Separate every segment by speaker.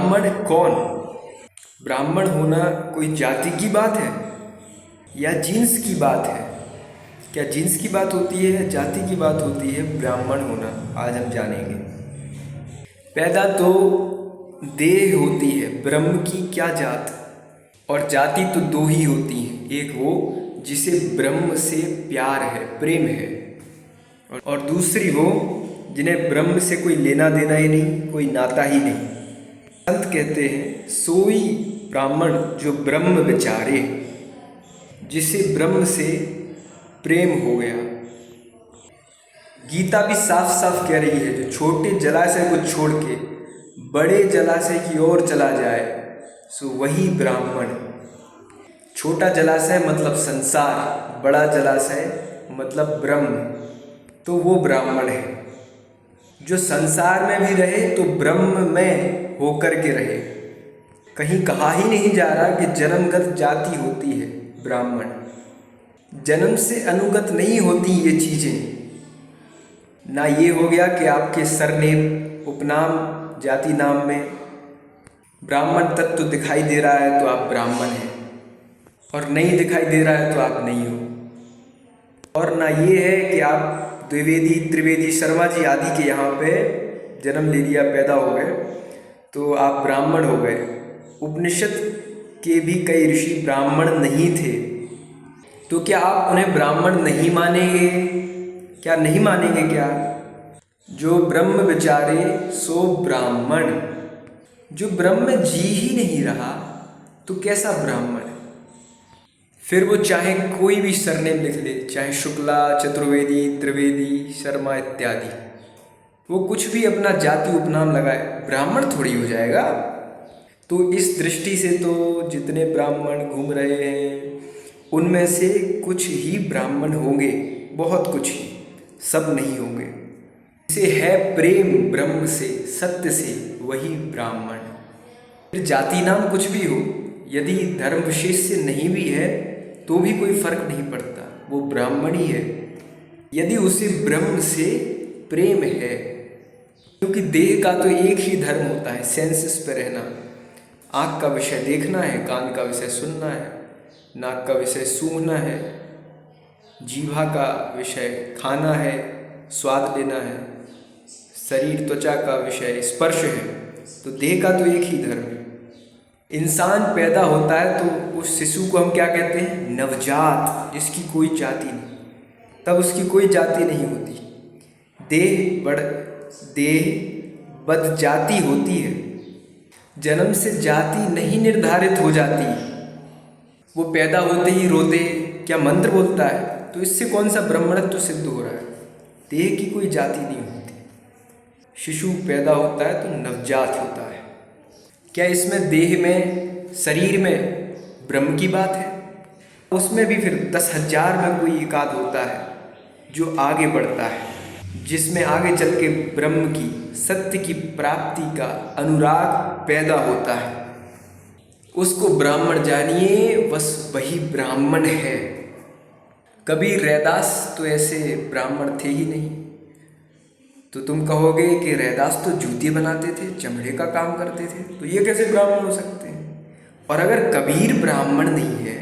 Speaker 1: ब्राह्मण कौन? ब्राह्मण होना कोई जाति की बात है या जीन्स की बात है? क्या जीन्स की बात होती है या जाति की बात होती है ब्राह्मण होना? आज हम जानेंगे। पैदा तो देह होती है, ब्रह्म की क्या जात। और जाति तो दो ही होती हैं, एक वो जिसे ब्रह्म से प्यार है, प्रेम है, और दूसरी वो जिन्हें ब्रह्म से कोई लेना देना ही नहीं, कोई नाता ही नहीं। संत कहते हैं सोई ब्राह्मण जो ब्रह्म विचारे, जिसे ब्रह्म से प्रेम हो गया। गीता भी साफ साफ कह रही है, जो छोटे जलाशय को छोड़ के बड़े जलाशय की ओर चला जाए सो वही ब्राह्मण। छोटा जलाशय मतलब संसार, बड़ा जलाशय मतलब ब्रह्म, तो वो ब्राह्मण है। जो संसार में भी रहे तो ब्रह्म में होकर के रहे। कहीं कहा ही नहीं जा रहा कि जन्मगत जाति होती है ब्राह्मण, जन्म से अनुगत नहीं होती ये चीज़ें। ना ये हो गया कि आपके सरनेम, उपनाम, जाति नाम में ब्राह्मण तत्व दिखाई दे रहा है तो आप ब्राह्मण हैं, और नहीं दिखाई दे रहा है तो आप नहीं हो। और ना ये है कि आप द्विवेदी, त्रिवेदी, शर्मा जी आदि के यहाँ पे जन्म ले लिया, पैदा हो गए तो आप ब्राह्मण हो गए। उपनिषद के भी कई ऋषि ब्राह्मण नहीं थे, तो क्या आप उन्हें ब्राह्मण नहीं मानेंगे? क्या नहीं मानेंगे क्या? जो ब्रह्म विचारे सो ब्राह्मण। जो ब्रह्म में जी ही नहीं रहा तो कैसा ब्राह्मण? फिर वो चाहे कोई भी सरनेम लिख ले, चाहे शुक्ला, चतुर्वेदी, त्रिवेदी, शर्मा इत्यादि, वो कुछ भी अपना जाति उपनाम लगाए, ब्राह्मण थोड़ी हो जाएगा। तो इस दृष्टि से तो जितने ब्राह्मण घूम रहे हैं उनमें से कुछ ही ब्राह्मण होंगे, बहुत कुछ ही, सब नहीं होंगे। जिसे है प्रेम ब्रह्म से, सत्य से, वही ब्राह्मण। फिर जाति नाम कुछ भी हो, यदि धर्म विशेष से नहीं भी है तो भी कोई फर्क नहीं पड़ता, वो ब्राह्मण ही है, यदि उसे ब्रह्म से प्रेम है। क्योंकि देह का तो एक ही धर्म होता है, सेंसेस पे रहना। आँख का विषय देखना है, कान का विषय सुनना है, नाक का विषय सूंघना है, जीभा का विषय खाना है, स्वाद लेना है, शरीर त्वचा का विषय स्पर्श है। तो देह का तो एक ही धर्म है। इंसान पैदा होता है तो उस शिशु को हम क्या कहते हैं? नवजात, जिसकी कोई जाति नहीं, तब उसकी कोई जाति नहीं होती। देह बद जाति होती है, जन्म से जाति नहीं निर्धारित हो जाती। वो पैदा होते ही रोते क्या मंत्र बोलता है, तो इससे कौन सा ब्राह्मणत्व सिद्ध हो रहा है? देह की कोई जाति नहीं होती। शिशु पैदा होता है तो नवजात होता है। क्या इसमें देह में, शरीर में ब्रह्म की बात है? उसमें भी फिर 10,000 में कोई एकाध होता है जो आगे बढ़ता है, जिसमें आगे चल के ब्रह्म की, सत्य की प्राप्ति का अनुराग पैदा होता है। उसको ब्राह्मण जानिए, बस वही ब्राह्मण है। कबीर, रैदास तो ऐसे ब्राह्मण थे ही नहीं। तो तुम कहोगे कि रैदास तो जूते बनाते थे, चमड़े का काम करते थे, तो ये कैसे ब्राह्मण हो सकते हैं? और अगर कबीर ब्राह्मण नहीं है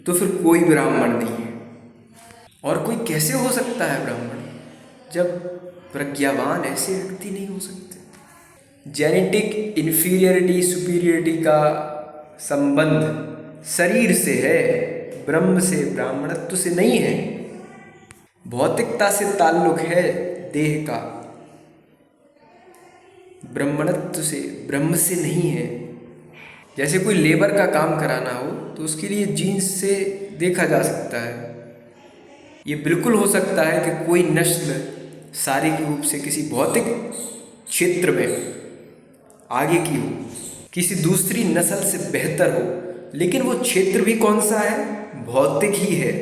Speaker 1: तो फिर कोई ब्राह्मण नहीं है। और कोई कैसे हो सकता है ब्राह्मण, जब प्रज्ञावान ऐसे व्यक्ति नहीं हो सकते? जेनेटिक इन्फीरियरिटी सुपीरियरिटी का संबंध शरीर से है, ब्रह्म से, ब्राह्मणत्व से नहीं है। भौतिकता से ताल्लुक है देह का, ब्राह्मणत्व से, ब्रह्म से नहीं है। जैसे कोई लेबर का काम कराना हो तो उसके लिए जीन्स से देखा जा सकता है। ये बिल्कुल हो सकता है कि कोई नस्ल शारीरिक रूप से किसी भौतिक क्षेत्र में आगे की हो, किसी दूसरी नस्ल से बेहतर हो, लेकिन वो क्षेत्र भी कौन सा है? भौतिक ही है।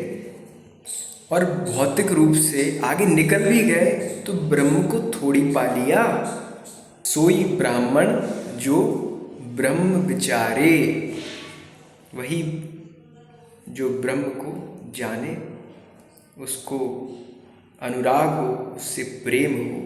Speaker 1: और भौतिक रूप से आगे निकल भी गए तो ब्रह्म को थोड़ी पा लिया। सोई ब्राह्मण जो ब्रह्म विचारे, वही जो ब्रह्म को जाने, उसको अनुराग हो, उससे प्रेम हो,